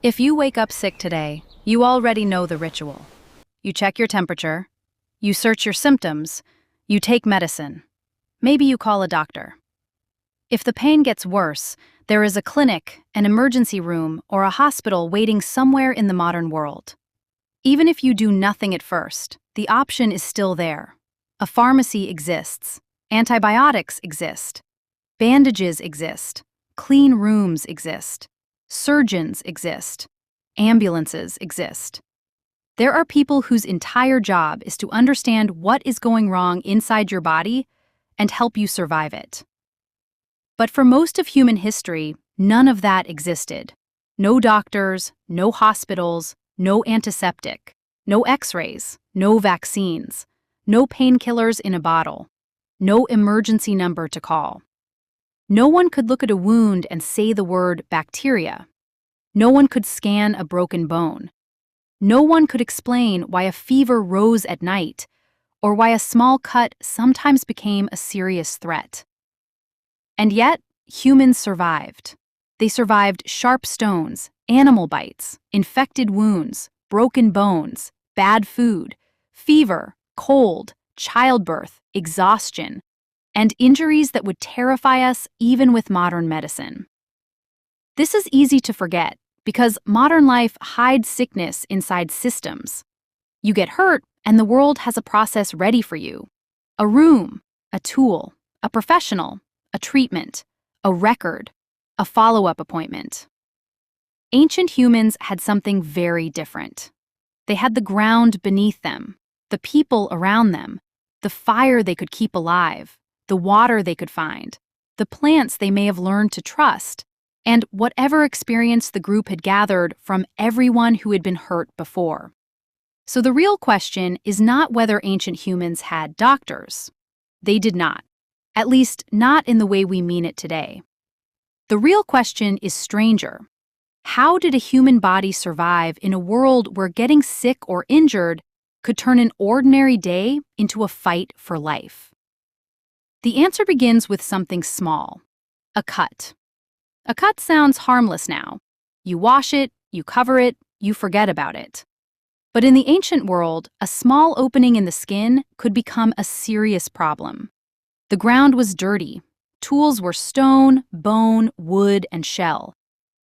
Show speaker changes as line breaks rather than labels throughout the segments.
If you wake up sick today, you already know the ritual. You check your temperature, you search your symptoms, you take medicine. Maybe you call a doctor. If the pain gets worse, there is a clinic, an emergency room, or a hospital waiting somewhere in the modern world. Even if you do nothing at first, the option is still there. A pharmacy exists. Antibiotics exist. Bandages exist. Clean rooms exist. Surgeons exist. Ambulances exist. There are people whose entire job is to understand what is going wrong inside your body and help you survive it. But for most of human history, none of that existed. No doctors, no hospitals, no antiseptic, no x-rays, no vaccines, no painkillers in a bottle, no emergency number to call. No one could look at a wound and say the word bacteria. No one could scan a broken bone. No one could explain why a fever rose at night, or why a small cut sometimes became a serious threat. And yet, humans survived. They survived sharp stones, animal bites, infected wounds, broken bones, bad food, fever, cold, childbirth, exhaustion, and injuries that would terrify us even with modern medicine. This is easy to forget because modern life hides sickness inside systems. You get hurt, and the world has a process ready for you. A room, a tool, a professional, a treatment, a record, a follow-up appointment. Ancient humans had something very different. They had the ground beneath them, the people around them, the fire they could keep alive, the water they could find, the plants they may have learned to trust, and whatever experience the group had gathered from everyone who had been hurt before. So the real question is not whether ancient humans had doctors. They did not. At least not in the way we mean it today. The real question is stranger. How did a human body survive in a world where getting sick or injured could turn an ordinary day into a fight for life? The answer begins with something small, a cut. A cut sounds harmless now. You wash it, you cover it, you forget about it. But in the ancient world, a small opening in the skin could become a serious problem. The ground was dirty. Tools were stone, bone, wood, and shell.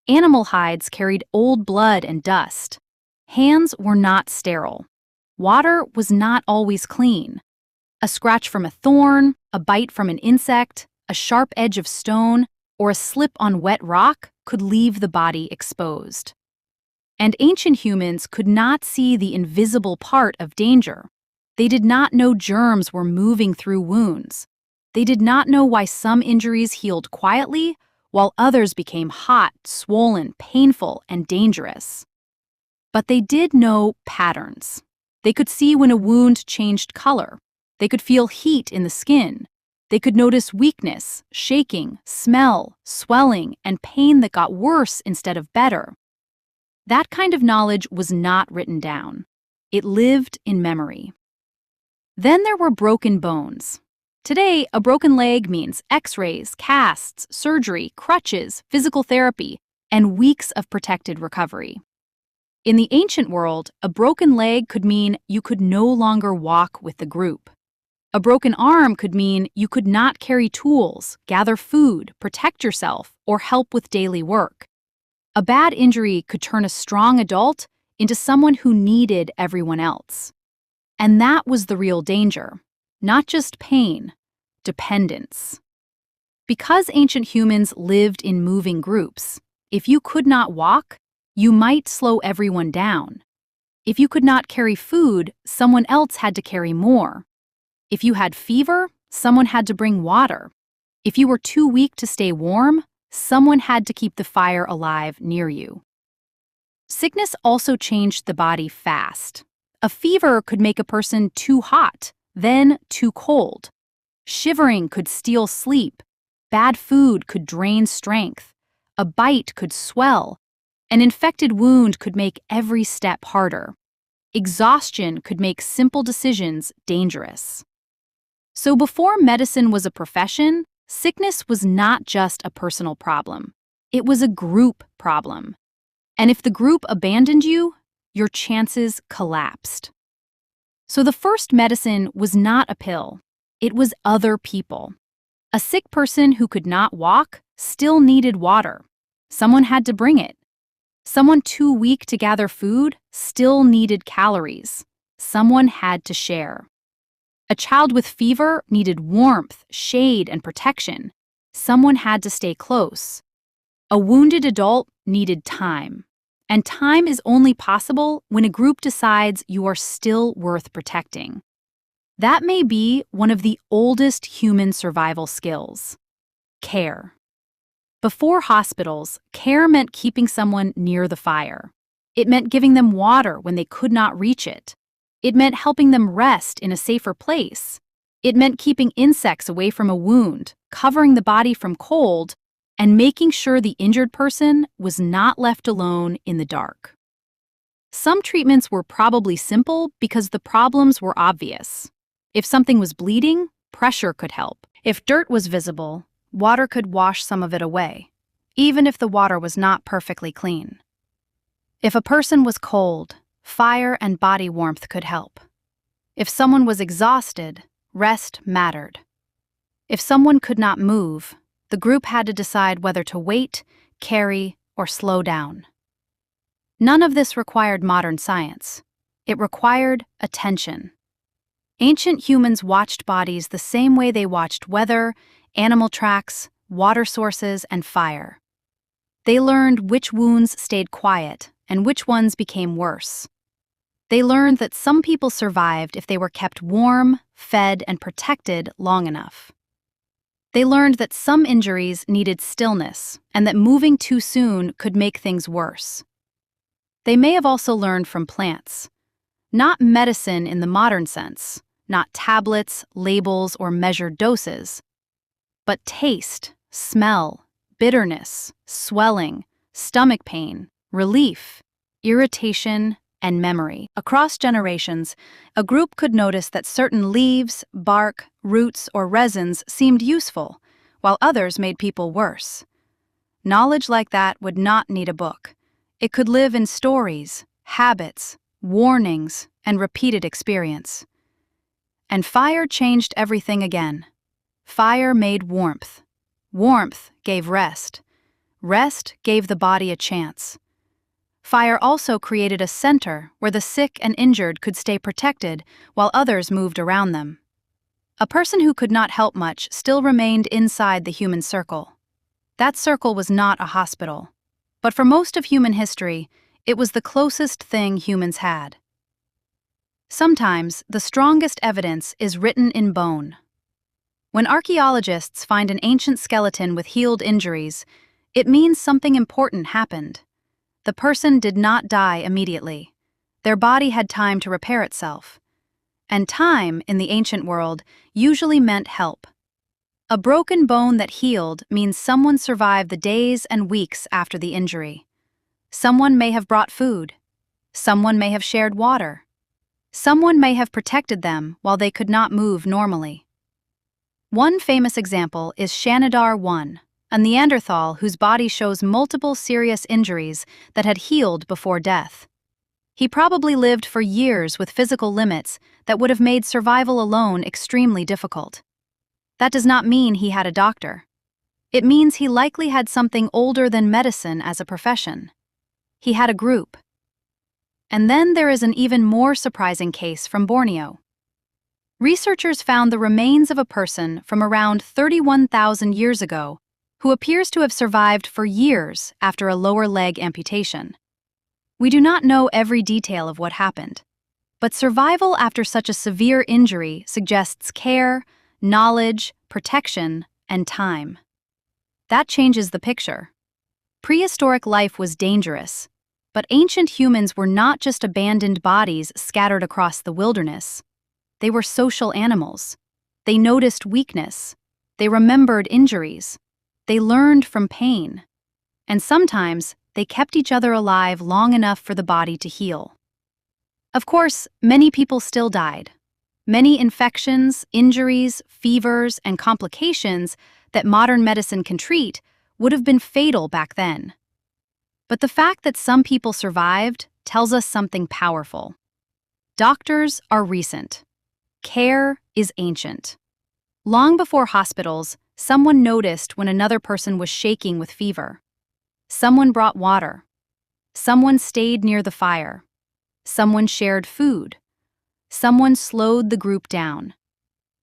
Animal hides carried old blood and dust. Hands were not sterile. Water was not always clean. A scratch from a thorn, a bite from an insect, a sharp edge of stone, or a slip on wet rock could leave the body exposed. And ancient humans could not see the invisible part of danger. They did not know germs were moving through wounds. They did not know why some injuries healed quietly, while others became hot, swollen, painful, and dangerous. But they did know patterns. They could see when a wound changed color. They could feel heat in the skin. They could notice weakness, shaking, smell, swelling, and pain that got worse instead of better. That kind of knowledge was not written down. It lived in memory. Then there were broken bones. Today, a broken leg means x-rays, casts, surgery, crutches, physical therapy, and weeks of protected recovery. In the ancient world, a broken leg could mean you could no longer walk with the group. A broken arm could mean you could not carry tools, gather food, protect yourself, or help with daily work. A bad injury could turn a strong adult into someone who needed everyone else. And that was the real danger. Not just pain, dependence. Because ancient humans lived in moving groups, if you could not walk, you might slow everyone down. If you could not carry food, someone else had to carry more. If you had fever, someone had to bring water. If you were too weak to stay warm, someone had to keep the fire alive near you. Sickness also changed the body fast. A fever could make a person too hot, then too cold. Shivering could steal sleep. Bad food could drain strength. A bite could swell. An infected wound could make every step harder. Exhaustion could make simple decisions dangerous. So before medicine was a profession, sickness was not just a personal problem. It was a group problem. And if the group abandoned you, your chances collapsed. So the first medicine was not a pill. It was other people. A sick person who could not walk still needed water. Someone had to bring it. Someone too weak to gather food still needed calories. Someone had to share. A child with fever needed warmth, shade, and protection. Someone had to stay close. A wounded adult needed time. And time is only possible when a group decides you are still worth protecting. That may be one of the oldest human survival skills: care. Before hospitals, care meant keeping someone near the fire. It meant giving them water when they could not reach it. It meant helping them rest in a safer place. It meant keeping insects away from a wound, covering the body from cold, and making sure the injured person was not left alone in the dark. Some treatments were probably simple because the problems were obvious. If something was bleeding, pressure could help. If dirt was visible, water could wash some of it away, even if the water was not perfectly clean. If a person was cold, fire and body warmth could help. If someone was exhausted, rest mattered. If someone could not move, the group had to decide whether to wait, carry, or slow down. None of this required modern science. It required attention. Ancient humans watched bodies the same way they watched weather, animal tracks, water sources, and fire. They learned which wounds stayed quiet and which ones became worse. They learned that some people survived if they were kept warm, fed, and protected long enough. They learned that some injuries needed stillness and that moving too soon could make things worse. They may have also learned from plants. Not medicine in the modern sense, not tablets, labels, or measured doses, but taste, smell, bitterness, swelling, stomach pain, relief, irritation, and memory. Across generations, a group could notice that certain leaves, bark, roots, or resins seemed useful, while others made people worse. Knowledge like that would not need a book. It could live in stories, habits, warnings, and repeated experience. And fire changed everything again. Fire made warmth. Warmth gave rest. Rest gave the body a chance. Fire also created a center where the sick and injured could stay protected while others moved around them. A person who could not help much still remained inside the human circle. That circle was not a hospital. But for most of human history, it was the closest thing humans had. Sometimes, the strongest evidence is written in bone. When archaeologists find an ancient skeleton with healed injuries, it means something important happened. The person did not die immediately. Their body had time to repair itself. And time, in the ancient world, usually meant help. A broken bone that healed means someone survived the days and weeks after the injury. Someone may have brought food. Someone may have shared water. Someone may have protected them while they could not move normally. One famous example is Shanidar I, a Neanderthal whose body shows multiple serious injuries that had healed before death. He probably lived for years with physical limits that would have made survival alone extremely difficult. That does not mean he had a doctor. It means he likely had something older than medicine as a profession. He had a group. And then there is an even more surprising case from Borneo. Researchers found the remains of a person from around 31,000 years ago who appears to have survived for years after a lower leg amputation. We do not know every detail of what happened, but survival after such a severe injury suggests care, knowledge, protection, and time. That changes the picture. Prehistoric life was dangerous, but ancient humans were not just abandoned bodies scattered across the wilderness. They were social animals. They noticed weakness. They remembered injuries. They learned from pain. And sometimes, they kept each other alive long enough for the body to heal. Of course, many people still died. Many infections, injuries, fevers, and complications that modern medicine can treat would have been fatal back then. But the fact that some people survived tells us something powerful. Doctors are recent. Care is ancient. Long before hospitals, someone noticed when another person was shaking with fever. Someone brought water. Someone stayed near the fire. Someone shared food. Someone slowed the group down.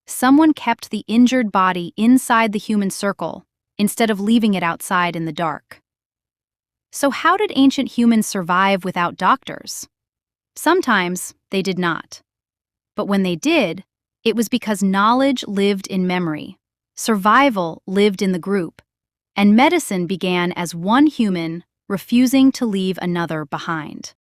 Someone kept the injured body inside the human circle instead of leaving it outside in the dark. So how did ancient humans survive without doctors? Sometimes they did not. But when they did, it was because knowledge lived in memory, survival lived in the group, and medicine began as one human refusing to leave another behind.